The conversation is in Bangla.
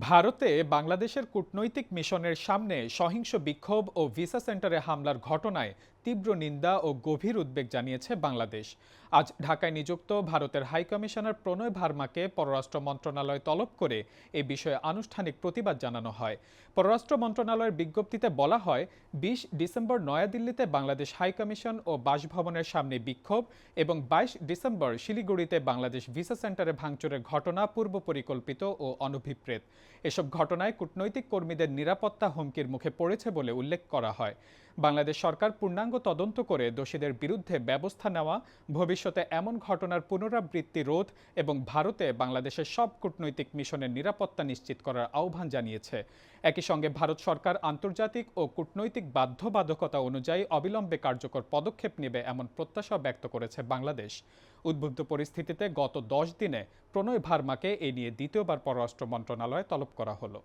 ভারতে বাংলাদেশের কূটনৈতিক মিশনের সামনে সহিংস বিক্ষোভ ও ভিসা সেন্টারে হামলার ঘটনায় তীব্র নিন্দা ও গভীর উদ্বেগ জানিয়েছে বাংলাদেশ। আজ ঢাকায় নিযুক্ত ভারতের হাইকমিশনার প্রণয় ভার্মাকে পররাষ্ট্র মন্ত্রণালয় তলব করে এ বিষয়ে আনুষ্ঠানিক প্রতিবাদ জানানো হয়। পররাষ্ট্র মন্ত্রণালয়ের বিজ্ঞপ্তিতে বলা হয়, ২০ ডিসেম্বর নয়াদিল্লিতে বাংলাদেশ হাইকমিশন ও বাসভবনের সামনে বিক্ষোভ এবং ২২ ডিসেম্বর শিলিগুড়িতে বাংলাদেশ ভিসা সেন্টারে ভাঙচুরের ঘটনা পূর্ব পরিকল্পিত ও অনভিপ্রেত। এসব ঘটনায় কূটনৈতিক কর্মীদের নিরাপত্তা হুমকির মুখে পড়েছে বলে উল্লেখ করা হয়। বাংলাদেশ সরকার পূর্ণাঙ্গ তদন্ত করে দোষীদের বিরুদ্ধে ব্যবস্থা নেওয়া, ভবিষ্যতে এমন ঘটনার পুনরাবৃত্তি রোধ এবং ভারতে বাংলাদেশের সব কূটনৈতিক মিশনের নিরাপত্তা নিশ্চিত করার আহ্বান জানিয়েছে। একই সঙ্গে ভারত সরকার আন্তর্জাতিক ও কূটনৈতিক বাধ্যবাধকতা অনুযায়ী অবিলম্বে কার্যকর পদক্ষেপ নেবে এমন প্রত্যাশা ব্যক্ত করেছে বাংলাদেশ। উদ্বুদ্ধ পরিস্থিতিতে গত 10 দিনে প্রণয় ভার্মাকে এ নিয়ে দ্বিতীয়বার পররাষ্ট্র মন্ত্রণালয়ে তলব করা হলো।